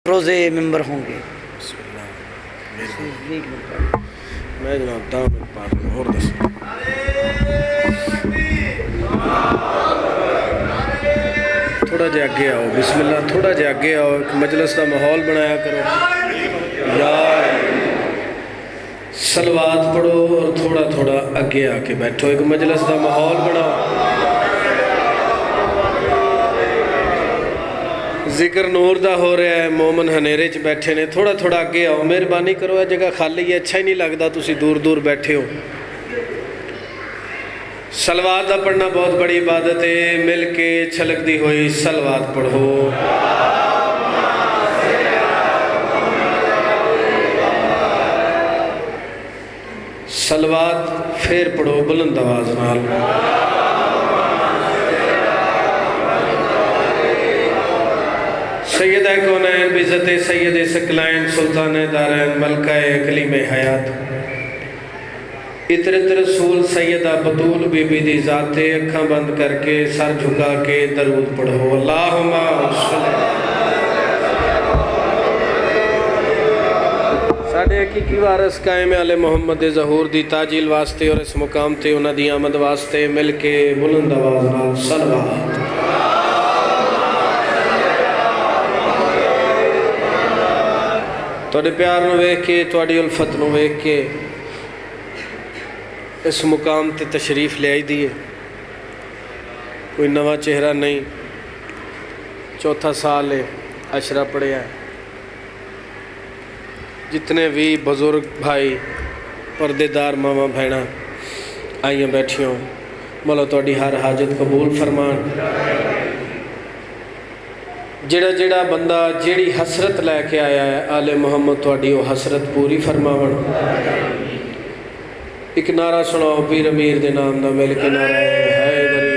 روزے ممبر ہوں گے. بسم اللہ. میں جناب 10 منٹ پار اور دس تھوڑا جہا اگے آؤ. بسم اللہ. تھوڑا جہا اگے آؤ. ایک مجلس کا ماحول بنایا کرو یار. صلوات پڑھو اور تھوڑا تھوڑا اگے آ کے بیٹھو. ایک مجلس کا ماحول بناؤ. ذکر نور دا ہو رہا ہے. مومن ہنیرے چ بیٹھے نے. تھوڑا تھوڑا اگے آؤ. مہربانی کرو. یہ جگہ خالی ہے. اچھا ہی نہیں لگتا تسی دور دور بیٹھے ہو. صلوات دا پڑھنا بہت بڑی عبادت ہے. مل کے چھلکتی ہوئی صلوات پڑھو. صلوات پھر پڑھو بلند آواز نال. سید کونین بعزت سید ثقلین سلطان دارین ملکہ کلیم حیات اطرت رسول سیدہ بطول بی بی دی ذات. اکھاں بند کر کے سر جھکا کے درود پڑھو. اللہم صلی. ساڑھے حقیقی وارث قائم آل محمد ظہور دی تاجیل واسطے اور اس مقام تے انہاں دی آمد واسطے مل کے بلند آواز نال صلوات. تواڈے پیار نو ویکھ کے تواڈی الفت نو ویکھ کے اس مقام تے تشریف لے آئی دیئے. کوئی نواں چہرہ نہیں. چوتھا سال ہے عشرہ پڑھیا ہے. جتنے بھی بزرگ بھائی پردے دار ماما بھینا آئیاں بیٹھی ہوں. مولا تواڈی ہر حاجت قبول فرمان. جڑا جڑا بندہ جیڑی حسرت لے کے آیا ہے آل محمد تواڈی وہ حسرت پوری فرماون. ایک نعرہ سناؤ پیر امیر دے نام دا مل کے نعرہ حیدری.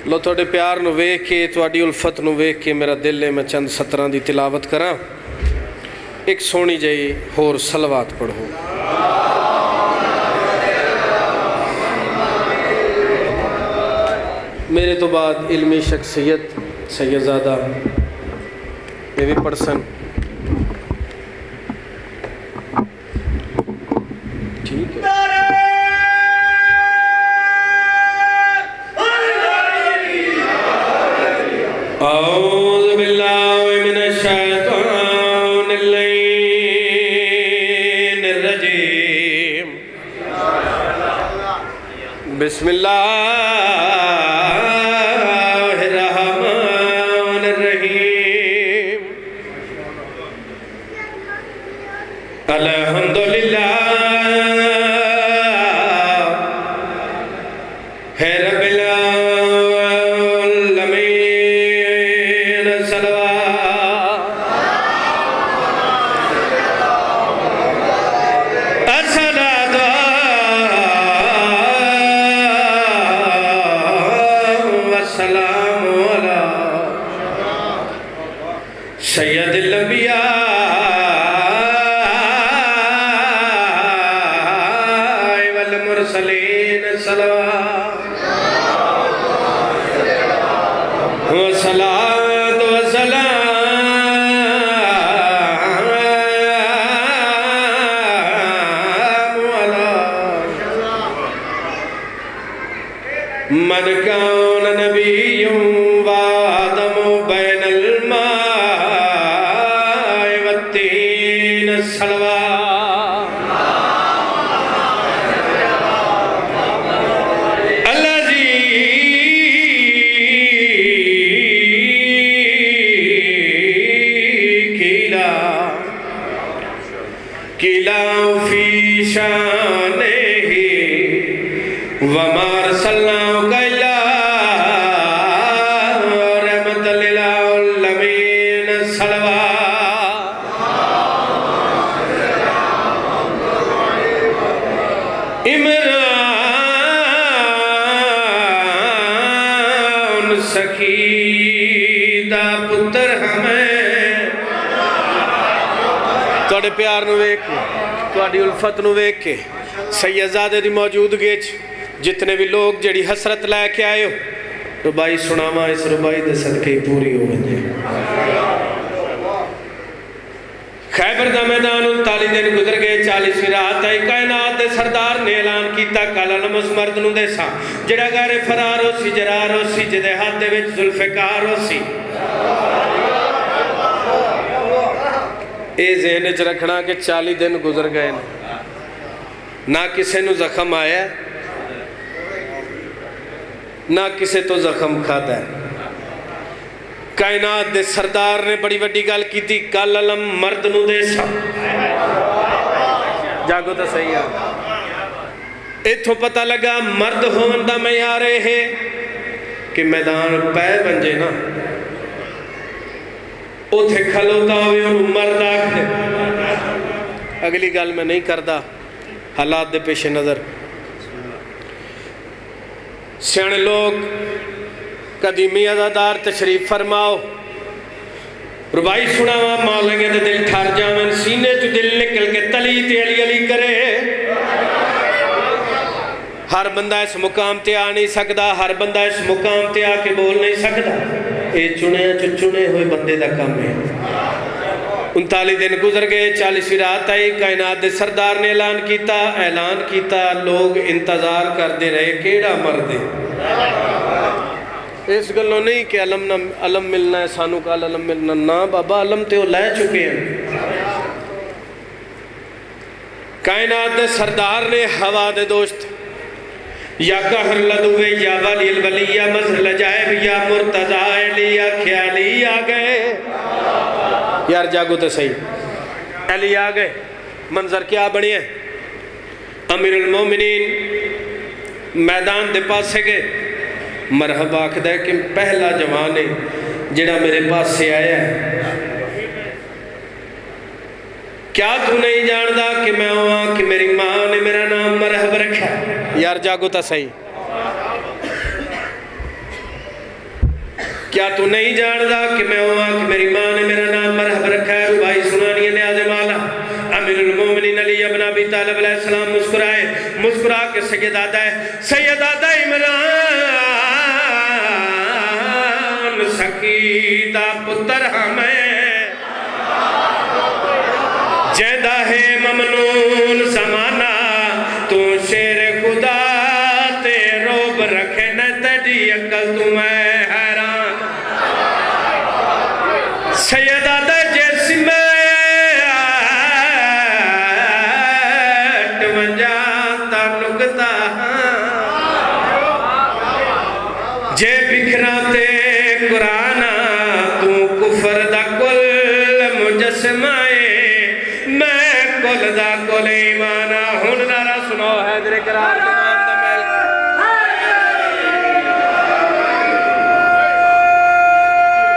لو تواڈے پیار نو ویکھ کے تواڈی الفت نو ویکھ کے میرا دل ہے میں چند سطراں دی تلاوت کراں. ایک سونی جئی ہور صلوات پڑھو. میرے تو بعد علمی شخصیت سیدزادہ یہ بھی پرسن ٹھیک ہے. اعوذ باللہ من الشیطان اللعین الرجیم. بسم اللہ الحمدللہ ہے رب العالمین. صلوات الصلاۃ والسلام علی سید الانبیاء والمرسلین. صلوات والصلاة والسلام علی من کان نبی وآدم بین الماء والتین. صلوات قِلَا فِي شَانِهِ وَمَا أَرْسَلْنَاكَ إِلَّا رَحْمَةً لِلْعَالَمِينَ. صلوات عمران سخی دا پتر ہمیں. تواڈے پیار نو ویکھ کے تواڈی الفت نو ویکھ کے سیدزادے دی موجودگی جتنے بھی لوگ جڑی حسرت لے کے آئے ہو ربائی سناواں اس ربائی دے صدقے پوری ہو گئے خیبر دا میدان 39 دن گزر گئے 40ویں رات آئی کائنات دے سردار نے اعلان کیتا کل علم اس مرد نو دے سا جڑا غیر فرار ہو سی جرار ہو سی جدے ہاتھ دے وچ ذوالفقار ہو سی اے ذہن وچ رکھنا کہ 40 دن گزر گئے نہ کسے نو زخم آیا نہ کسے تو زخم کھاتا ہے کائنات دے سردار نے بڑی وڈی گل کی تھی کل علم مرد نو دے سا جاگو تو صحیح ہے ایتھوں پتہ لگا مرد ہون دا معیار ہے کہ میدان پے بنجے نا اوتھے کھلوتا ہوئے اور مرد آکھنے اگلی گل میں نہیں کردہ حالات دے پیش نظر سیانے لوگ قدیمی عزادار تشریف فرماؤ ربائی سناوا مولنگے دے دل ٹھار جاویں سینے تو دل نکل کے تلی تے علی علی کرے ہر بندہ اس مقام تے آ نہیں سکدا ہر بندہ اس مقام تے آ کے بول نہیں سکدا اے چنے ہوئے بندے دا کام ہے 39 دن گزر گئے 40ویں رات آئی کائنات دے سردار نے اعلان کیتا لوگ انتظار کر دے رہے کیڑا مردے اس گلو نہیں کہ علم ملنا ہے سانو کال علم ملنا نا بابا علم تے وہ لے چکے ہیں کائنات دے سردار نے ہوا دے دوست یا قہر لدوے یا ولی الولی یا مظہر لجائب یا مرتضی علی یا خیالی آگئے یار جاگو تو صحیح علی آگئے منظر کیا بڑی ہے امیر المومنین میدان دے پاس سے گئے مرحبا آکھدا ہے کہ پہلا جوان ہے جڑا میرے پاس سے آیا ہے کیا تو نہیں جاندہ کہ میں ہوا کہ میری ماں نے میرا نام مرحب رکھا یار جاگو تا صحیح کیا تو نہیں جاندہ کہ میں ہوا کہ میری ماں نے میرا نام مرحب رکھا ہے بھائی سنانی ہے نیاز مالا امیر المومنین علی ابن ابی طالب علیہ السلام مسکرا کے سید آدھا عمران سکیدہ پتر ہمیں جیدہ ہے ممنون زمانہ تو شیر خدا تے روب رکھے نہ تیری عقل تمہیں حیران سیدہ دا جیسی میں ٹونجاتا نکتا جے بکھراتے قرآن تو کفر دا کل مجسمائے میں کل دا کل ایمانا ہن نارا سنو حیدر قرار امام دا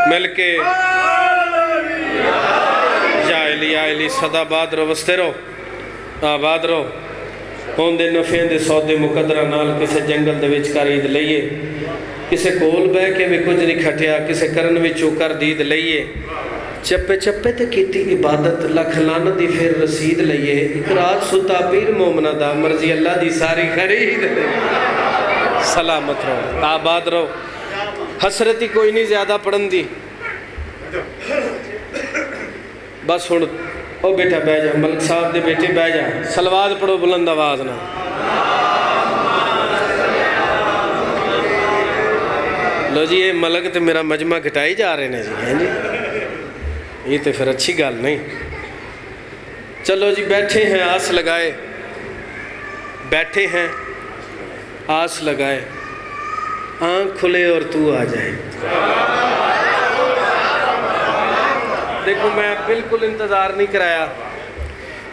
ملکے یا علی صدا باد رو وستے رو آباد رو ہون دے نفین دے سودے مقدرہ نال کسے جنگل دے وچ کر عید لئیے کسے کول بے کے بھی کچھ نہیں کھٹیا کسے کرن وچوں کر دید لئیے چپے چپے تے کیتی عبادت لکھ لانا دی پھر رسید لئیے اقرار ستا پیر مومنہ دا مرضی اللہ دی ساری خرید سلامت رو آباد رو حسرتی کوئی نہیں زیادہ پڑھن دی بس ہن او بیٹا بے جا ملک صاحب دے بیٹے بے جا سلوات پڑھو بلند آواز نہ لو جی یہ ملک تے میرا مجمع گھٹائی جا رہے ہیں جی یہ تو پھر اچھی گال نہیں چلو جی بیٹھے ہیں آس لگائے بیٹھے ہیں آس لگائے آنکھ کھلے اور تو آ جائے دیکھو میں بالکل انتظار نہیں کرایا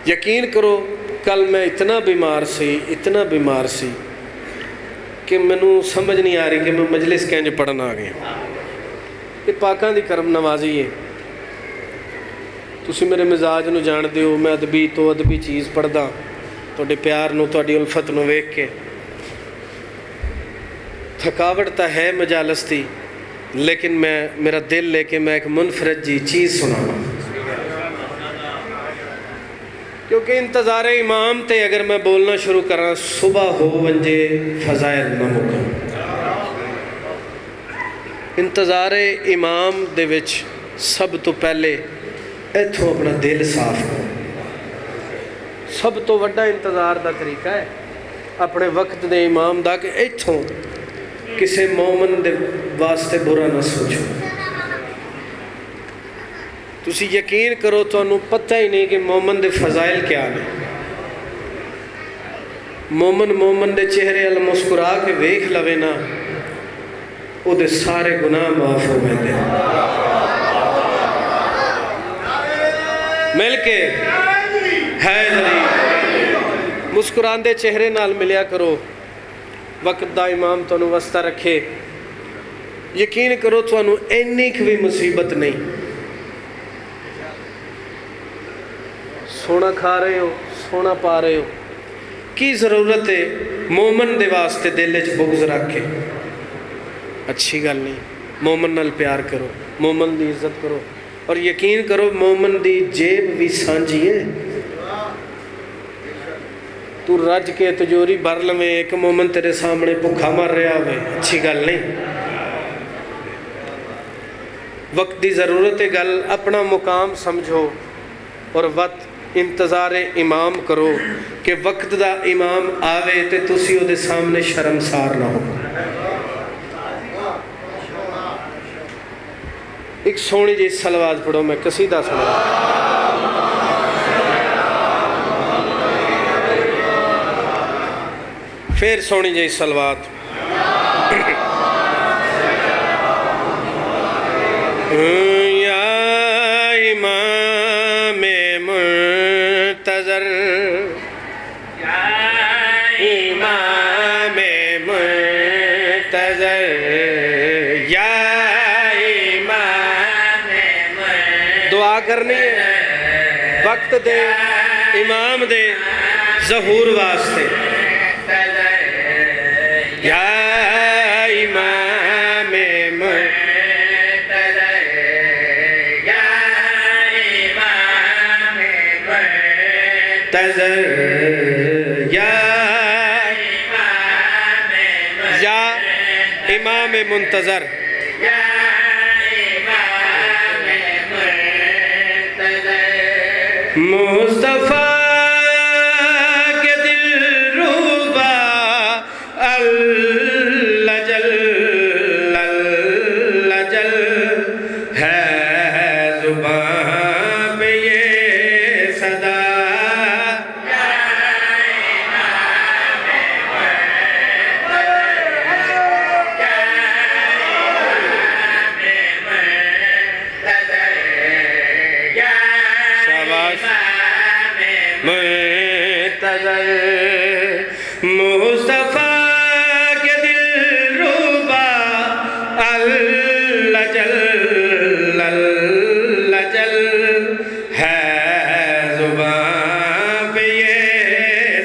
یقین کرو کل میں اتنا بیمار سی کہ میں سمجھ نہیں آ رہی کہ میں مجلس کینج پڑھنا آ گیا یہ پاکاں دی کرم نوازی ہے تسی میرے مزاج نو جان دیو میں ادبی چیز پڑھدا توڑے پیار نو توڑی الفت نو ویکھ کے تھکاوٹ تا ہے مجالس تھی لیکن میرا دل لے کے میں ایک منفرد جی چیز سنا کیونکہ انتظار امام تے اگر میں بولنا شروع کراں صبح ہو ونجے فضائل نہ مکن. انتظار امام دے وچ سب تو پہلے ایتھوں اپنا دل صاف کرو. سب تو وڈا انتظار دا طریقہ ہے اپنے وقت دے امام دا کہ ایتھوں کسے مومن دے واسطے برا نہ سوچو. تسی یقین کرو تو انہوں پتہ ہی نہیں کہ مومن دے فضائل کیا نے. مومن دے چہرے ال مسکرا کے ویکھ لوے نا او دے سارے گناہ معاف ہو گئے دے. مل کے حیدری مسکران دے چہرے نال ملیا کرو. وقت دا امام تو انہوں وسطہ رکھے. یقین کرو تو انہوں اینی کوئی مصیبت نہیں. سونا کھا رہے ہو سونا پا رہے ہو کی ضرورت ہے مومن دے واسطے دل وچ بغض رکھے. اچھی گل نہیں. مومن نال پیار کرو مومن دی عزت کرو اور یقین کرو مومن دی جیب بھی سانجی ہے. تو رج کے تجوری بھر لویں ایک مومن تیرے سامنے بھوکا مر رہا ہوئے اچھی گل نہیں. وقت دی ضرورت گل اپنا مقام سمجھو اور وقت انتظار امام کرو کہ وقت دا امام آوے تے تسی او دے سامنے شرمسار نہ ہو. ایک سونی جی صلوات پڑھو میں قصیدہ سنا. پھر سونی جی صلوات. یا امام منتظر یا امام منتظر یا امام منتظر. دعا کرنی ہے وقت دے امام دے ظہور واسطے. یا امام منتظر یا امام منتظر یا امام منتظر. مصطفیٰ کے دل روبا اللہ جل ہے زبان پہ یہ صدا. مصطفیٰ کے دل روبا اللہ جل ہے زبان پہ یہ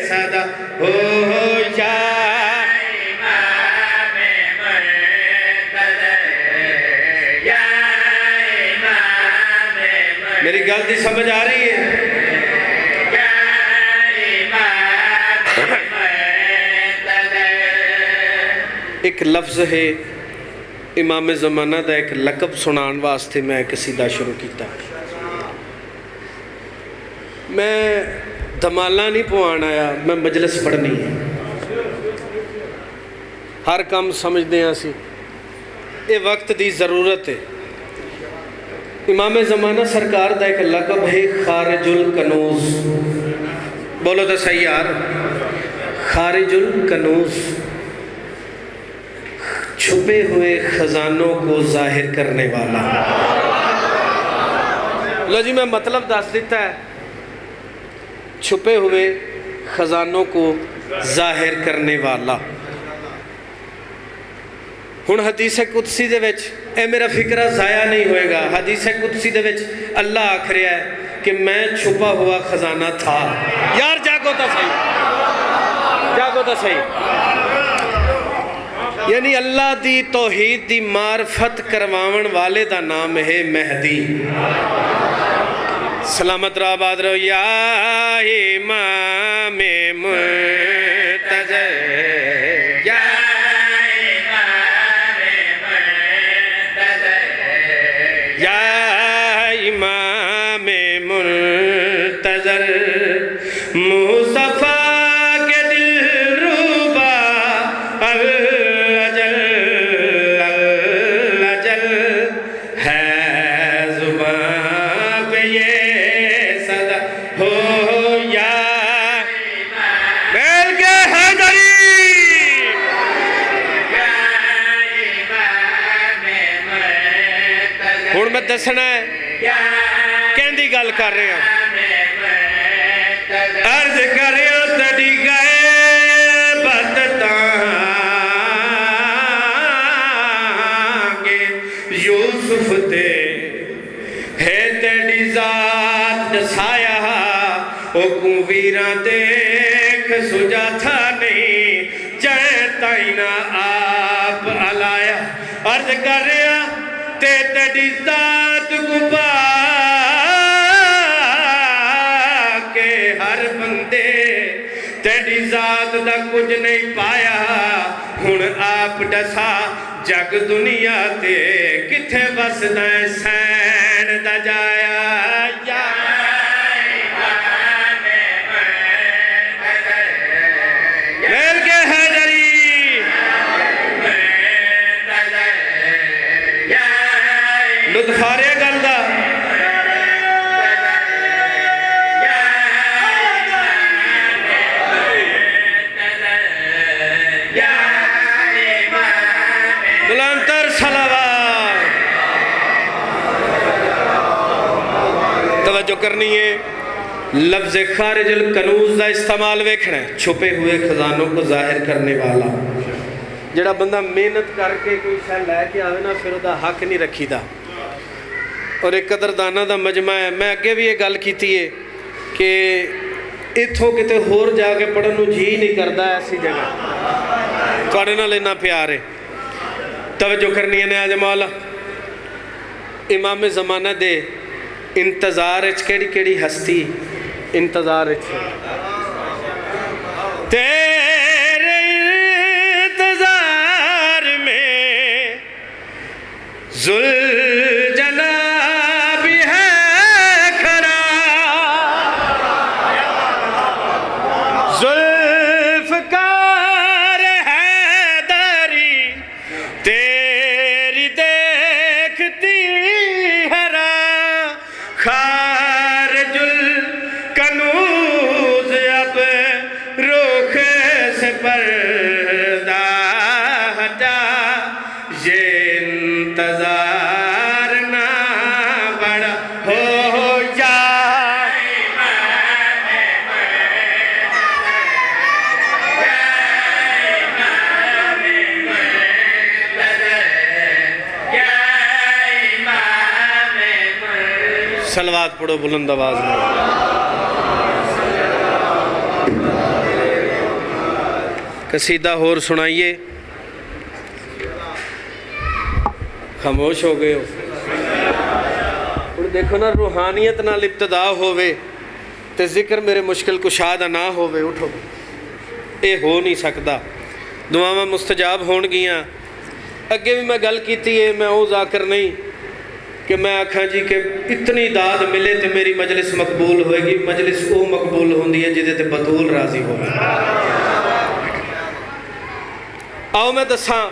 صدا. ہو یا امام منتظر یا امام منتظر. میری غلطی سمجھ آ رہی ہے؟ ایک لفظ ہے امام زمانہ دا ایک لقب سنان واسطے میں قصیدہ شروع کیتا. میں دھمالہ نہیں پوان آیا میں مجلس پڑھنی ہے. ہر کام سمجھ دیں سی یہ وقت دی ضرورت ہے. امام زمانہ سرکار دا ایک لقب ہے خارج الکنوز. بولو تو صحیح یار. خارج الکنوز چھپے ہوئے خزانوں کو ظاہر کرنے والا. لو جی میں مطلب دس دیتا ہے. چھپے ہوئے خزانوں کو ظاہر کرنے والا. ہن حدیث قدسی دے وچ اے میرا فکرہ ضائع نہیں ہوئے گا. حدیث قدسی دے وچ اللہ آکھ رہا ہے کہ میں چھپا ہوا خزانہ تھا. یار جاگو تا صحیح جاگو تا صحیح. یعنی اللہ دی توحید دی معرفت کرواون والے دا نام ہے مہدی. سلامت رہو آباد رہو یا امام منتظر یا امام منتظر مصطفیٰ کے دل روبا الجل الجل ہے زبان پہ یہ صدا ہو یا بیل کے حیدری ہون میں دسنا ہے کہندی گل کر رہے ہیں عرض کر رہے ہیں تڑی گئے بدتانگے یوسف تے ہے تڑی ذات دسایا او کنویران دیکھ سجا تھا نہیں جائے تائینہ آپ علایا عرض کر رہے ہیں تیری ذات کو پا کے ہر بندے تیری ذات دا کچھ نہیں پایا ہن آپ ڈسا جگ دنیا تے کتھے بسدا ہے سین دا جایا یا میل کے حیدری لطف آ رہے گل دا بلندتر صلوات توجہ کرنی ہے لفظ خارج الکنوز دا استعمال ویکھنا ہے چھپے ہوئے خزانوں کو ظاہر کرنے والا جڑا بندہ محنت کر کے کوئی شے لے کے آوے نا پھر دا حق نہیں رکھی دا اور ایک قدردانہ دا مجمع ہے میں اگے بھی یہ گل کیتی ہے کہ اتھوں کتے ہور جا کے پڑھن نو جی نہیں کردا ایسی جگہ تواڈے نال لینا پیار ہے توجہ کرنی ہے نیاز مولا امام زمانہ دے انتظار اچ کیڑی کیڑی ہستی انتظار اچ تیرے انتظار میں ذوالجلال بھی ہے کھڑا ذوالفقار حیدری تیری دیکھتی ہرا خارج الکنوز اب رخ سے پردہ ہٹا یہ انتظار نہ بڑا ہو یا صلوات پڑھو بلند آواز میں قصیدہ ہور سنائیے خاموش ہو گئے ہو اور دیکھو نا روحانیت نال ابتدا ہوئے تے ذکر میرے مشکل کشاد نہ ہوئے اٹھو اے ہو نہیں سکتا دعاواں مستجاب ہون گیاں اگے بھی میں گل کیتی ہے میں او ذاکر نہیں کہ میں آکھاں جی کہ اتنی داد ملے تے میری مجلس مقبول ہوئے گی مجلس او مقبول ہوندی ہے جدے تے بطول راضی ہوئے آؤ میں دساں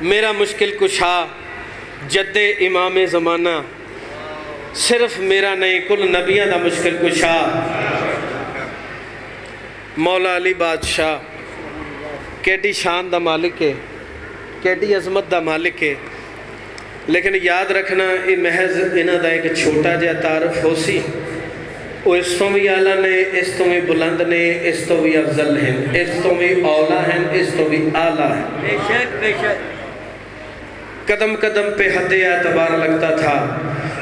میرا مشکل کشا جد امام زمانہ صرف میرا نہیں کل نبیاں دا مشکل کشا مولا علی بادشاہ کیڈی شان دا مالک ہے کیڈی عظمت دا مالک ہے لیکن یاد رکھنا یہ محض انہاں دا ایک چھوٹا جہا تعارف ہو سی وہ اس تو بھی اعلیٰ نے اس تو بھی بلند نے اس تو بھی افضل ہیں اس تو بھی اولا ہیں اس تو بھی اعلیٰ ہیں بے شک قدم قدم پہ حد اعتبار لگتا تھا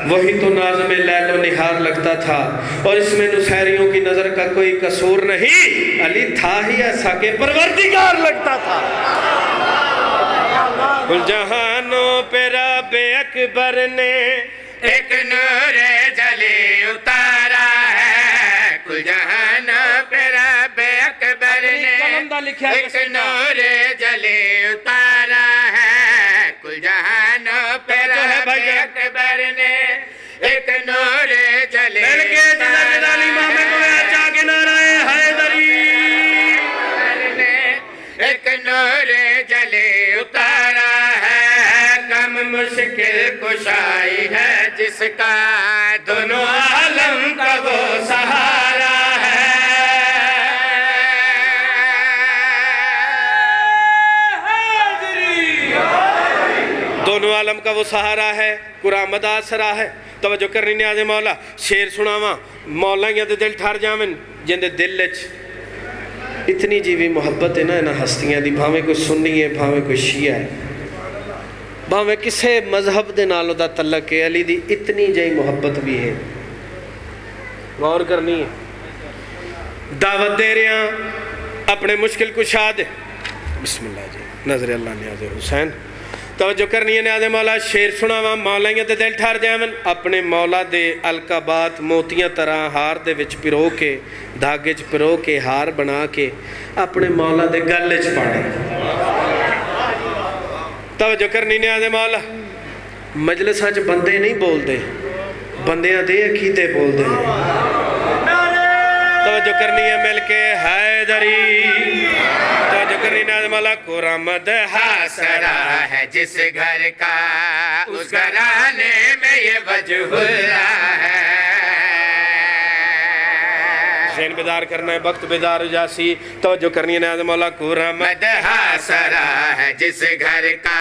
وہی تو ناظم لیل و نہار لگتا تھا اور اس میں نصیریوں کی نظر کا کوئی قصور نہیں علی تھا ہی ایسا کہ پروردگار لگتا تھا جہانوں پہ رب اکبر نے ایک نور جلی اتار لکھا ایک نور جلے اتارا ہے کل جہانوں پہ رب اکبر نے ایک نور جلے ایک نور جلے اتارا ہے کم مشکل کشائی ہے جس کا دونوں عالم کا وہ سہارا ہے دونوں عالم کا وہ سہارا ہے قرآن مدہ سرا ہے توجہ کرنی نیاز مولا شیر سناواں مولا یا دل ٹھار جامن جن دے دل لچ اتنی جیوی محبت ہے نا انہا ہستیاں دی بھاویں کوئی سنی ہے بھاویں کوئی شیعہ ہے بھاویں کسے مذہب دے نالو دا تعلق ہے علی دی اتنی جائی محبت بھی ہے غور کرنی ہے دعوت دے رہے ہیں اپنے مشکل کشا دے بسم اللہ جی نظر اللہ نیاز حسین توجہ کرنی ہے نیاز مولا شیر سناواں مولائیاں دے دل ٹھار جامن اپنے مولا دے القابات موتیاں طرح ہار دے وچ پرو کے دھاگے چ پرو کے ہار بنا کے اپنے مولا دے گلے چ پاڑے توجہ کرنی نیاز مولا مجلساں چ بندے نہیں بول دے بندیاں دے عقیدے بول دے توجہ کرنی ہے مل کے حیدری توجہ کرنی نیاز مولا قرآن مدہ سرا ہے جس گھر کا اس گھرانے میں یہ وجہ اللہ ہے ذہن بیدار کرنا ہے وقت بیدار جاسی توجہ کرنی ہے نیاز مولا قرآن مدہ سرا ہے جس گھر کا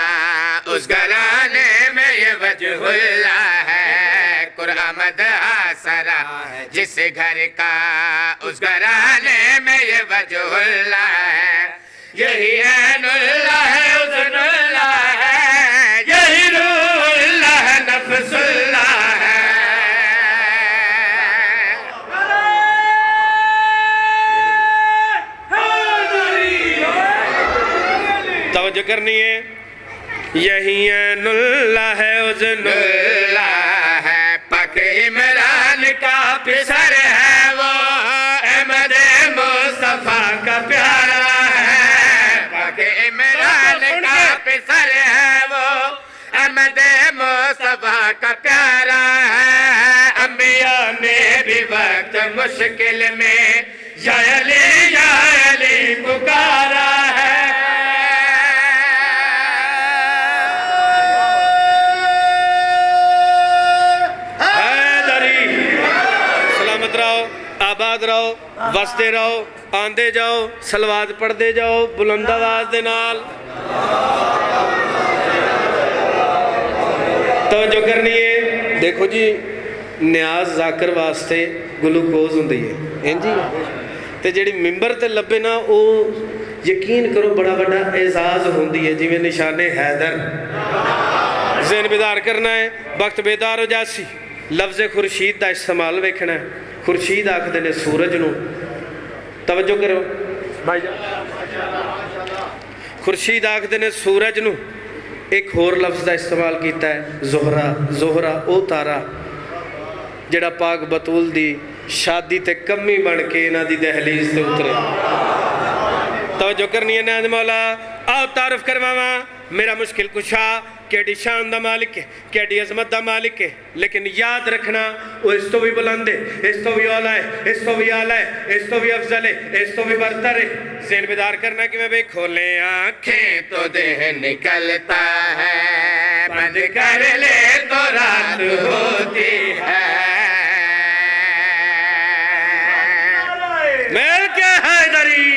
اس گھرانے میں یہ وجہ اللہ ہے قرآن مدہ سرا ہے جس گھر کا اس گھرانے میں یہ وجہ اللہ ہے یہی عین اللہ ہے اذن اللہ ہے یہی روح اللہ ہے نفس اللہ ہے توجہ کرنی ہے یہی عین اللہ ہے اذن اللہ ہے پاک عمران کا پسر ہے وہ احمد مصطفیٰ کا پیارا ہے پاک عمران کا پسر ہے وہ احمد مصطفیٰ کا پیارا ہے انبیاء نے بھی وقت مشکل میں یا علی پکارا ہے آباد رہو وستے رہو آندے جاؤ سلوات پڑھ دے جاؤ بلند آواز دے نال توجہ کرنی ہے دیکھو جی نیاز ذاکر واسطے گلوکوز ہوں دی ہے جی تے جیڑی ممبر تے لبے نا او یقین کرو بڑا بڑا اعزاز ہوں دی ہے جی میں نشان حیدر ذہن بیدار کرنا ہے وقت بیدار ہو جاسی لفظ خورشید دا استعمال ویکھنا ہے خورشید آکھ دینے سورج نو توجہ کرو بھائی جان خورشید آکھ دینے سورج نو ایک اور لفظ دا استعمال کیتا ہے زہرہ او تارا جڑا پاک بطول دی شادی تے کمی بن کے نا دی دہلیز تے اترے توجہ کرنی ہے نیاز مولا آؤ تعارف کرواواں میرا مشکل کشا کیڑی شان دا مالک ہے کیڑی عظمت دا مالک ہے لیکن یاد رکھنا وہ اس تو بھی بلند ہے اس تو بھی اولا ہے اس تو بھی آلہ ہے اس تو بھی افضل ہے اس تو بھی برتر ہے ذہن بیدار کرنا کہ میں بے کھولیں آنکھیں تو دہ نکلتا ہے بند کر لے تو رات ہوتی ہے میل کے حیدری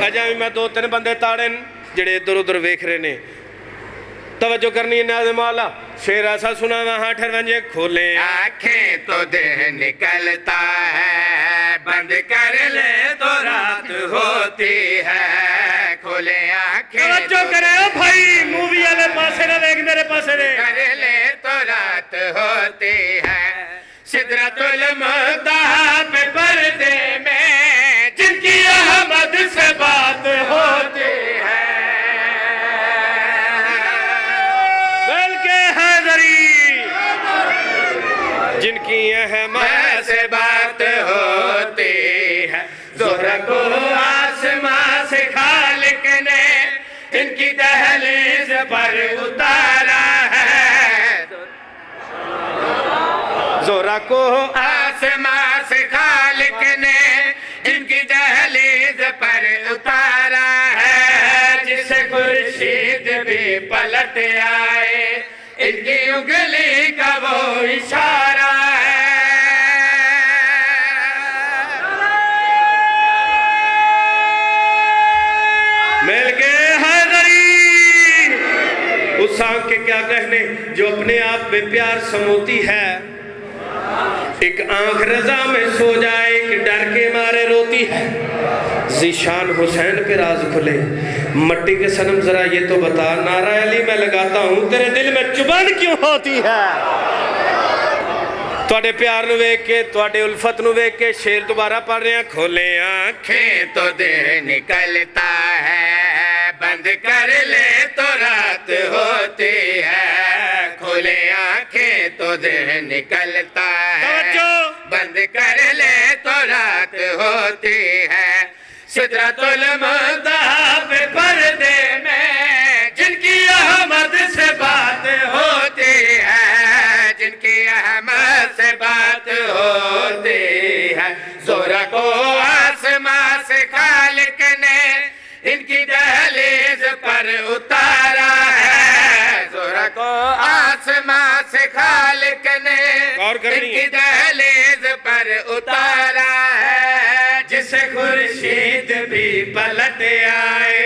اجامی میں دو تین بندے تاڑن جڑے ادھر ادھر ویکھ رہے نے توجہ کرنی ہے نیاز مولا شیر ایسا سنا وہاں ٹھرونجے کھولیں آنکھیں تو دہ نکلتا ہے بند کر لے تو رات ہوتی ہے کھولیں آنکھیں توجہ کرے بھائی مووی والے پاسے نہ دیکھ میرے پاسے دے کر لے تو رات ہوتی ہے سدرۃ المنتہا پہ پردے میں جن کی احمد سے بات ہوتی ہے جن کی احمد سے بات ہوتی ہے زہرہ کو آسمان پر اتارا ہے زہرا کو آسمان سے خالق نے جن کی دہلیز پر اتارا ہے جس سے خورشید بھی پلٹ آئے ان کی انگلی کا وہ اشارہ ہے مل کے حیدری اس آنکھ کے کیا کہنے جو اپنے آپ بے پیار سموتی ہے ایک آنکھ رضا میں سو جائے ایک ڈر کے مارے روتی ہے ذیشان حسین کے راز کھلے مٹی کے صنم ذرا یہ تو بتا نعرہ علی میں لگاتا ہوں تیرے دل میں چبن کیوں ہوتی ہے تواڈے پیار نو ویکھ کے تواڈے الفت نو ویکھ کے شیر دوبارہ پڑھ رہے ہیں کھولے آنکھیں تو دن نکلتا ہے بند کر لے تو رات ہوتی ہے کھولے آنکھیں تو دن نکلتا ہے بند کر لے تو رات ہوتی ہے سدرۃ المنتہا پہ پردے میں جن کی احمد سے بات ہوتی ہے جن کی احمد سے بات ہوتی ہے زہرا کو آسمان سے خالق نے ان کی دہلیز پر اتارا ہے زہرا کو آسمان سے خالق نے ان کی دہلیز پر اتارا ہے جسے خورشید بھی پلٹ آئے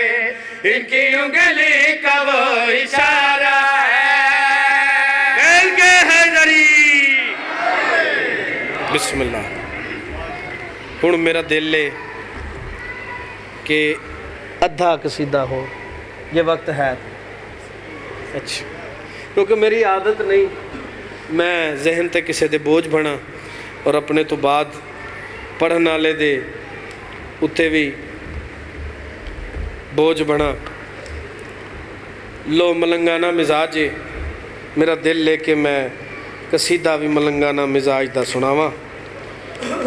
ان کی انگلی کا وہ اشارہ ہے مل کے حیدری بسم اللہ ہن میرا دل لے کہ ادھا قصیدہ ہو یہ وقت ہے اچھا کیونکہ میری عادت نہیں میں ذہن تے کسے دے بوجھ بنا اور اپنے تو بعد پڑھن والے دے اتے بھی بوجھ بنا لو ملنگانہ مزاج ہے میرا دل لے کے میں قصیدہ بھی ملنگانہ مزاج دا سناواں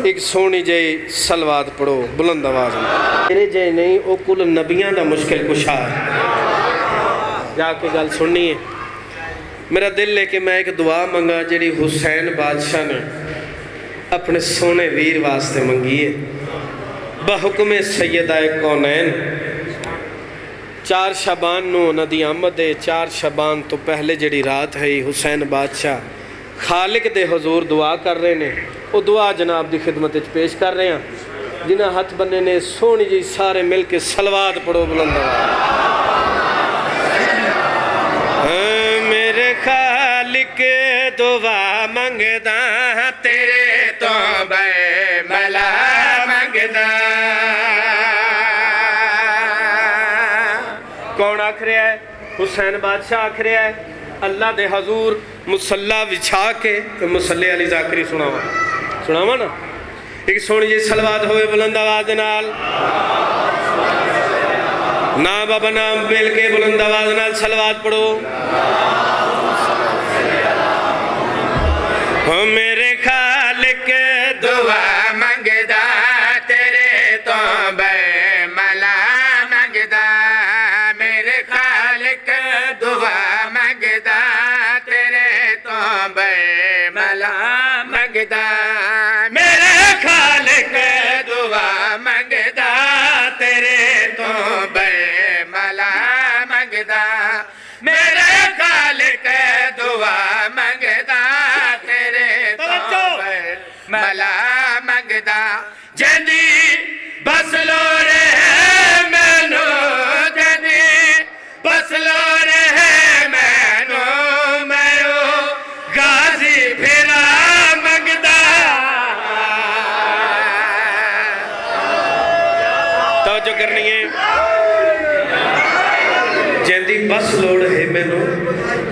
ایک سونی جائی سلوات پڑھو بلند آواز میں میرے جائی نہیں او کل نبیان دا مشکل کشا ہے جا کے گل سننی ہے میرا دل لے کے میں ایک دعا منگا جڑی حسین بادشاہ نے اپنے سونے ویر واسطے منگی ہے بحکم سیدہ کونین 4 شعبان نو ندی آمد ہے 4 شعبان تو پہلے جڑی رات ہے حسین بادشاہ خالق دے حضور دعا کر رہے نے وہ دعا جناب دی خدمت پیش کر رہے ہیں جنہ ہاتھ بننے نے سونی جی سارے مل کے سلوات پڑھو بلند میرے خالق دعا منگدا تیرے تو بے ملا منگدا کون آکھ رہا ہے حسین بادشاہ آکھ رہا ہے اللہ دے حضور مسلح وچھا کے مسلح علی ذاکری سناوا نا ایک سونی جی سلوات ہوئے بلند آواز نال نا بابا نام مل کے بلند آواز نال سلوات پڑھو میرے خالق دعا منگدا تیرے تو بے ملا منگدا میرے خالق دعا منگدا تیرے تو بے ملا منگدا میرے خالق دعا منگدا تیرے تو بے ملا منگدا میرے خالق دعا منگدا تیرے تو بے ملا منگدا جنی بس لو رہے مینو جنی بس لو رہے مینو میو غازی پھرا منگدا توجہ کرنی ہے جیندی بس لوڑ ہے مینو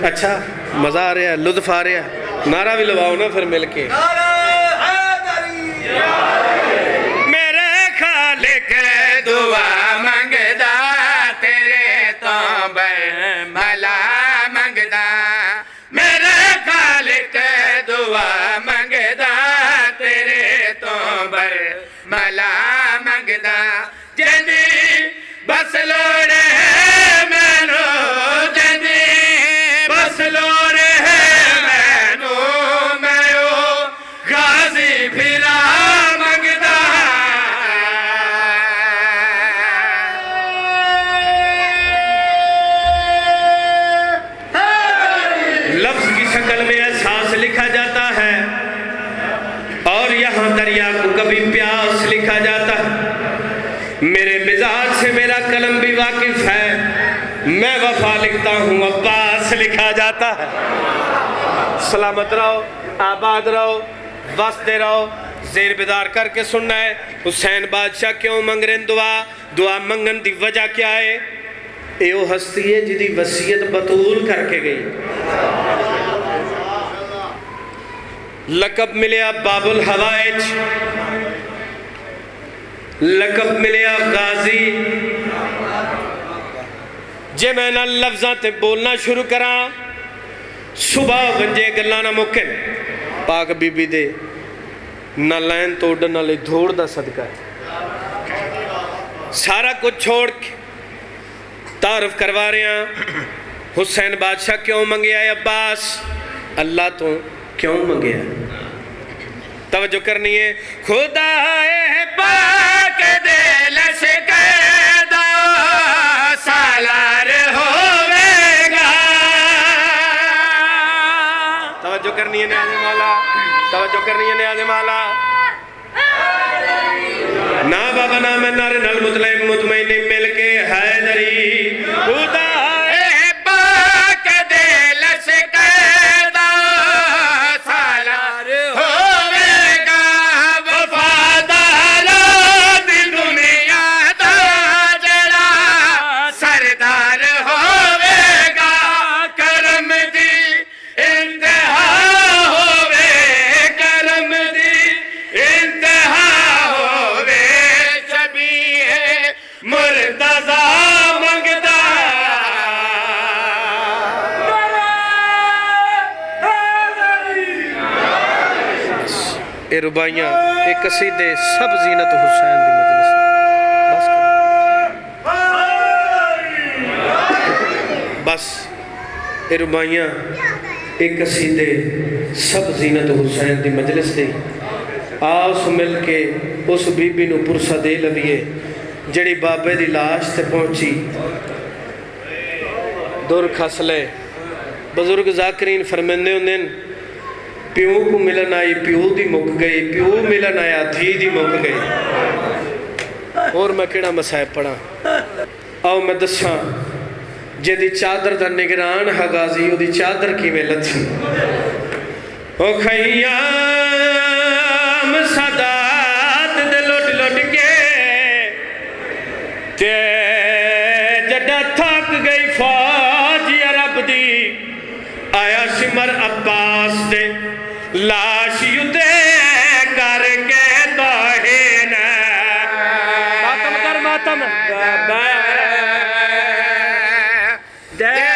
اچھا مزہ آ رہا ہے لطف آ رہا ہے نعرہ بھی لواؤ نا پھر مل کے میرے خالق دعا منگدا تیرے تو بے ملا منگدا میرے خالق دعا منگدا تیرے تو بے ملا منگدا جنی بس لوڑے مینو جنی لکھا جاتا ہے، میرے مزاج سے میرا قلم بھی واقف ہے، میں وفا لکھتا ہوں عباس لکھا جاتا ہے۔ سلامت رہو، آباد رہو، واسطے رہو، زیر بیدار کر کے سننا ہے۔ حسین بادشاہ کیوں منگ رہے ہیں دعا منگن دی وجہ کیا ہے؟ ایو ہستی ہے جدی وصیت بطول کر کے گئی، لقب ملیا باب الحوائج، لقب ملیا غازی۔ جے میں نہ لفظاں تے بولنا شروع کراں صبح ونجے گلاں نہ مکن، پاک بی بی دے نہ لین توڑ نہ لے دھوڑ دا صدقہ ہے۔ سارا کچھ چھوڑ کے تعارف کروا رہے ہیں، حسین بادشاہ کیوں منگیا ہے عباس؟ اللہ تو کیوں منگیا ہے؟ توجہ کرنی ہے۔ خدا پاک دے لشکر دا سالار ہوئے گا۔ توجہ کرنی ہے نیاز مولا، توجہ کرنی ہے نیاز مولا۔ نا بابا نا میں نار نال مطمئن مل کے حیدری خدا پاک دے لشکر دا سالار ہوئے گا، وفادار دی دنیا دا جڑا سردار ہوئے گا، کرم دی انتہا ہوئے، کرم دی انتہا ہوئے، شبیہ مرتضی منگدا۔ اے ربائیاں اے قصیدے سب زینت حسین دی مجلس بس اے ربائیاں اے قصیدے سب زینت حسین دی مجلس دی۔ آس مل کے اس بی بی نو پرسہ دے لویے جڑی بابے دی لاش تے پہنچی، دور کھس لے۔ بزرگ ذاکرین فرمندے ہوندن پیو کو ملن آئی پیو دی مک گئی، پیو ملن آیا دھی دی مک گئی۔ اور میں کیڑا مسائب پڑھا آؤ میں دساں جے دی چادر دا نگران ہے غازی، او دی چادر کی میں لتھی۔ او خیام سادات دے لوٹ لوٹ کے تے جڈا تھک گئی فوج عرب دی، آیا سمر عباس دے لاش یوتے کر کے توہین۔ ماتم کر ماتم دے